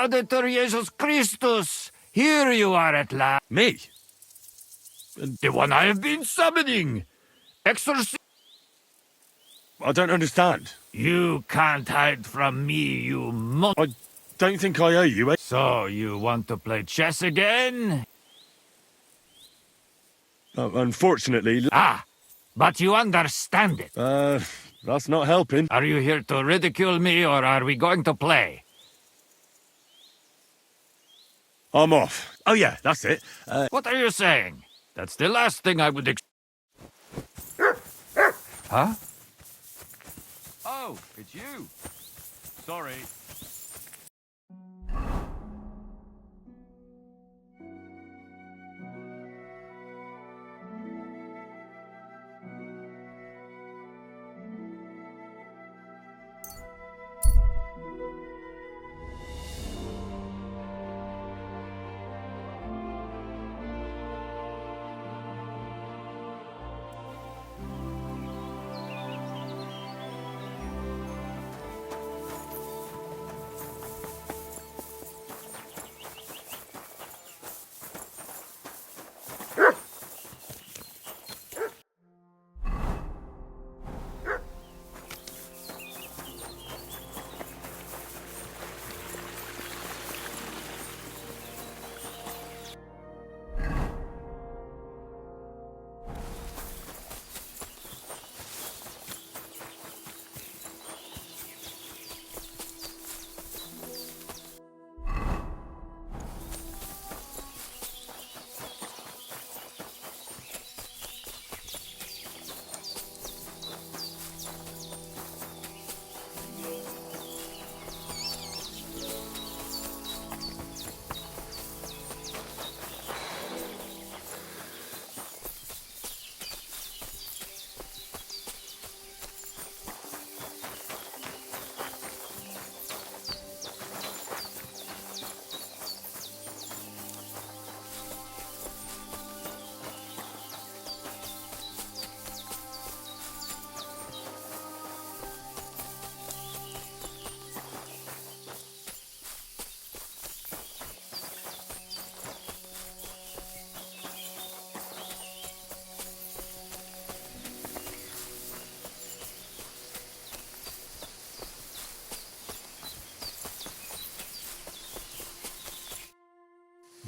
Auditor Jesus Christus, here you are at last. Me? The one I have been summoning. Exorcist. I don't understand. You can't hide from me, you I don't think I owe you. So, you want to play chess again? Unfortunately, Ah, but you understand it. that's not helping. Are you here to ridicule me, or are we going to play? I'm off. Oh yeah, that's it. What are you saying? That's the last thing I would Huh? Oh, it's you. Sorry.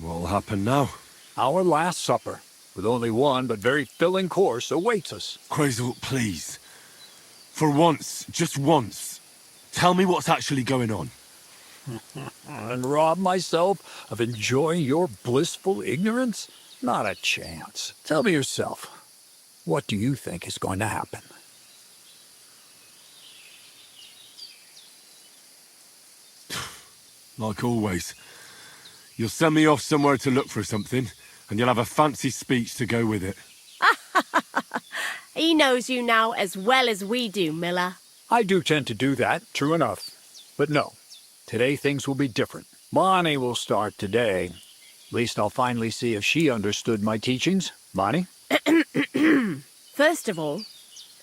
What'll happen now? Our last supper, with only one but very filling course, awaits us. Quasel, please. For once, just once, tell me what's actually going on. And rob myself of enjoying your blissful ignorance? Not a chance. Tell me yourself, what do you think is going to happen? Like always. You'll send me off somewhere to look for something, and you'll have a fancy speech to go with it. He knows you now as well as we do, Miller. I do tend to do that, true enough. But no, today things will be different. Bonnie will start today. At least I'll finally see if she understood my teachings. Bonnie? First of all,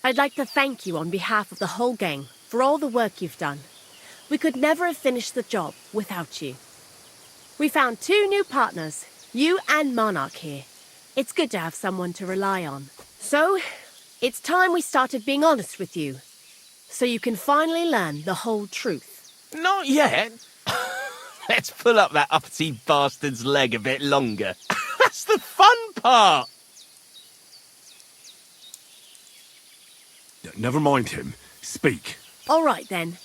I'd like to thank you on behalf of the whole gang for all the work you've done. We could never have finished the job without you. We found 2 new partners, you and Monarch here. It's good to have someone to rely on. So, it's time we started being honest with you, so you can finally learn the whole truth. Not yet. Let's pull up that uppity bastard's leg a bit longer. That's the fun part. Never mind him. Speak. All right then.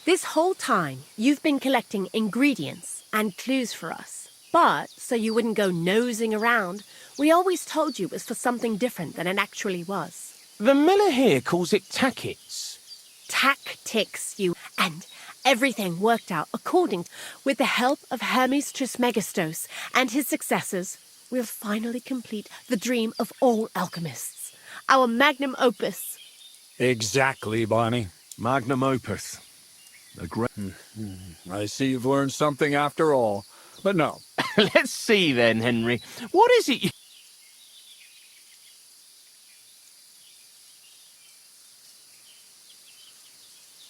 This whole time, you've been collecting ingredients and clues for us. But, so you wouldn't go nosing around, we always told you it was for something different than it actually was. The miller here calls it tackets. Tactics, you... And everything worked out according... With the help of Hermes Trismegistus and his successors, we'll finally complete the dream of all alchemists. Our magnum opus. Exactly, Bonnie. Magnum opus. A great... I see you've learned something after all. But no. Let's see then, Henry. What is it you...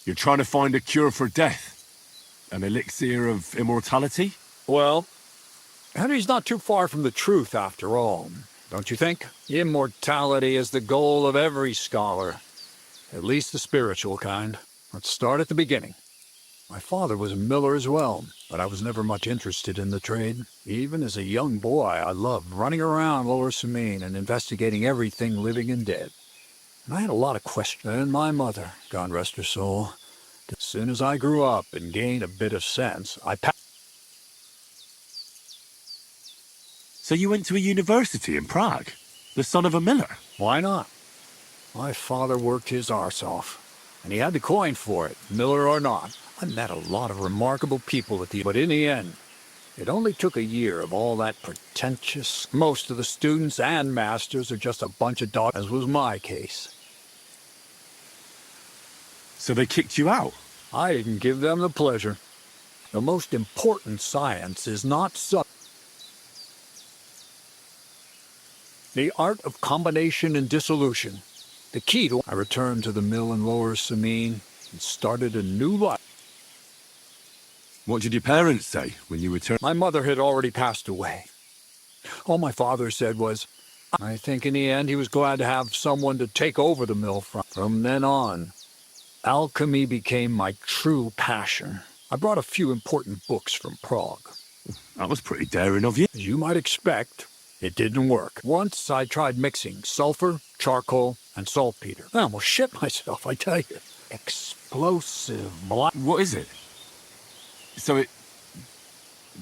You're trying to find a cure for death. An elixir of immortality? Well, Henry's not too far from the truth after all, don't you think? Immortality is the goal of every scholar, at least the spiritual kind. Let's start at the beginning. My father was a miller as well, but I was never much interested in the trade. Even as a young boy, I loved running around Lower Samine and investigating everything living and dead. And I had a lot of questions. And my mother, God rest her soul, as soon as I grew up and gained a bit of sense, I passed. So you went to a university in Prague? The son of a miller? Why not? My father worked his arse off, and he had the coin for it, miller or not. I met a lot of remarkable people at but in the end, it only took a year of all that pretentious. Most of the students and masters are just a bunch of dogs, as was my case. So they kicked you out? I didn't give them the pleasure. The most important science is not the art of combination and dissolution. The key to I returned to the mill in Lower Samine and started a new life. What did your parents say when you returned? My mother had already passed away. All my father said was, I think in the end he was glad to have someone to take over the mill from. From then on, alchemy became my true passion. I brought a few important books from Prague. That was pretty daring of you. As you might expect, it didn't work. Once I tried mixing sulfur, charcoal, and saltpeter. I almost shit myself, I tell you. Explosive black. What is it? So it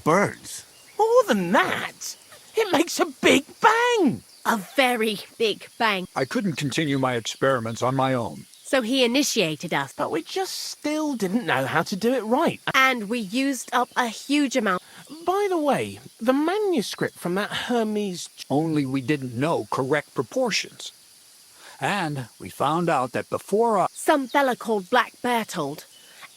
burns? More than that, it makes a big bang. A very big bang. I couldn't continue my experiments on my own. So he initiated us. But we just still didn't know how to do it right. And we used up a huge amount. By the way, the manuscript from that Hermes... Only we didn't know correct proportions. And we found out that before Some fella called Black Bertold.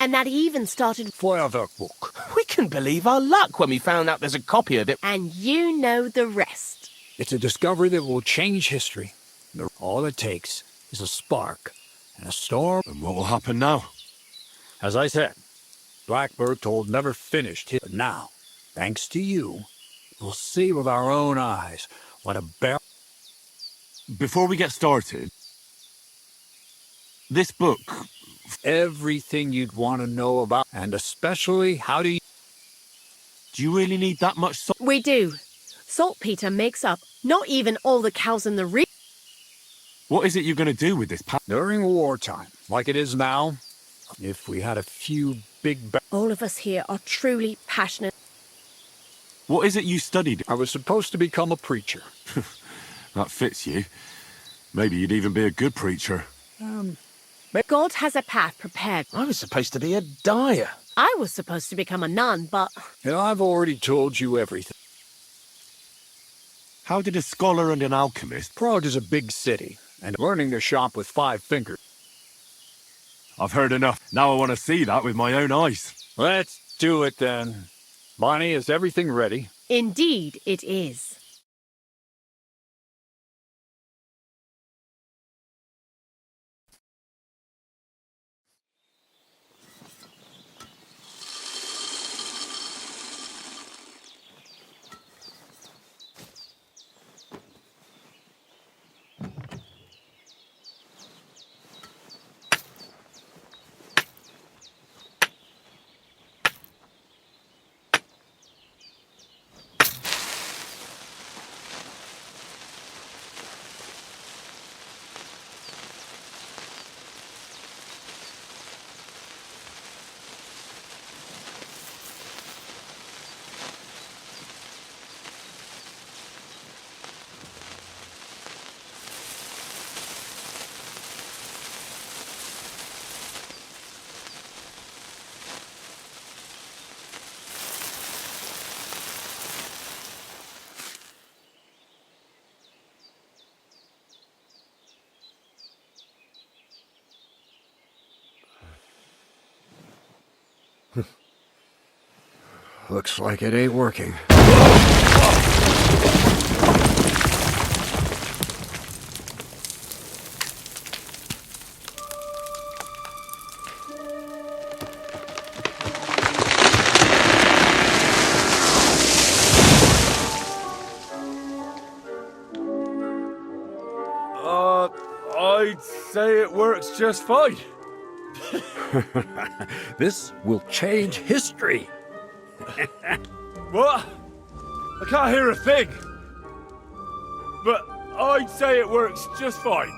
And that he even started... Feuerwerkbuch. We can believe our luck when we found out there's a copy of it. And you know the rest. It's a discovery that will change history. All it takes is a spark and a storm. And what will happen now? As I said, Black Bertold never finished his. But now, thanks to you, we'll see with our own eyes what a Before we get started, this book... Everything you'd want to know about, and especially how do you really need that much salt? We do. Saltpeter makes up not even all the cows in the region. What is it you're going to do with this During wartime, like it is now, if we had a few big All of us here are truly passionate. What is it you studied? I was supposed to become a preacher. That fits you. Maybe you'd even be a good preacher. God has a path prepared. I was supposed to be a dyer. I was supposed to become a nun, but... I've already told you everything. How did a scholar and an alchemist... Prague is a big city, and learning to shop with 5 fingers. I've heard enough. Now I want to see that with my own eyes. Let's do it then. Bonnie, is everything ready? Indeed it is. Looks like it ain't working. say it works just fine. This will change history. What? I can't hear a thing. But I'd say it works just fine.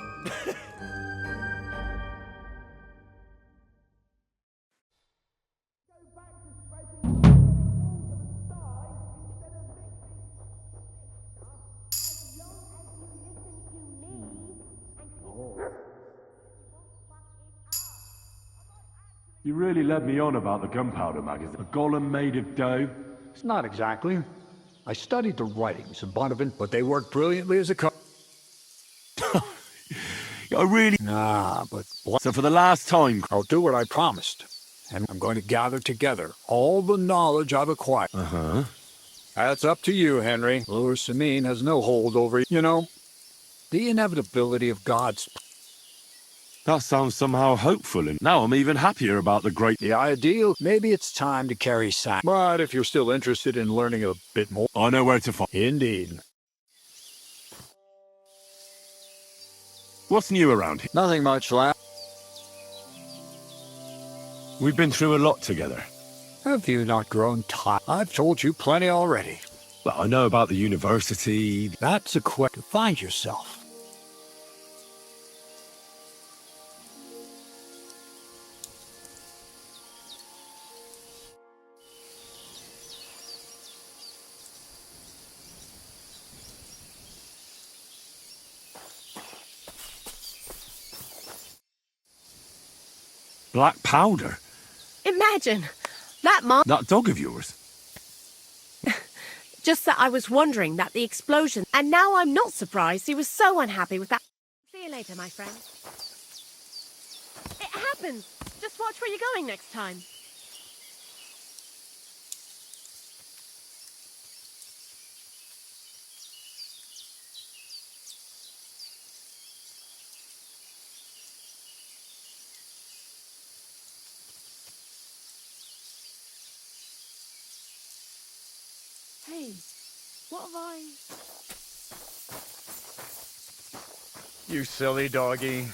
You really led me on about the gunpowder magazine. A golem made of dough. It's not exactly. I studied the writings of Bonavent, but they work brilliantly as a I really... Nah, but... So for the last time... I'll do what I promised. And I'm going to gather together all the knowledge I've acquired. Uh-huh. That's up to you, Henry. Lord Samin has no hold over you. You know, the inevitability of God's... That sounds somehow hopeful, and now I'm even happier about the great... The ideal, maybe it's time to carry sack. But if you're still interested in learning a bit more... I know where to find... Indeed. What's new around here? Nothing much, lad. We've been through a lot together. Have you not grown tired? I've told you plenty already. Well, I know about the university... That's a question. Find yourself. Black powder? Imagine! That mark... That dog of yours? Just that I was wondering that the explosion... And now I'm not surprised he was so unhappy with that... See you later, my friend. It happens! Just watch where you're going next time. Hey, what have I... You silly doggy.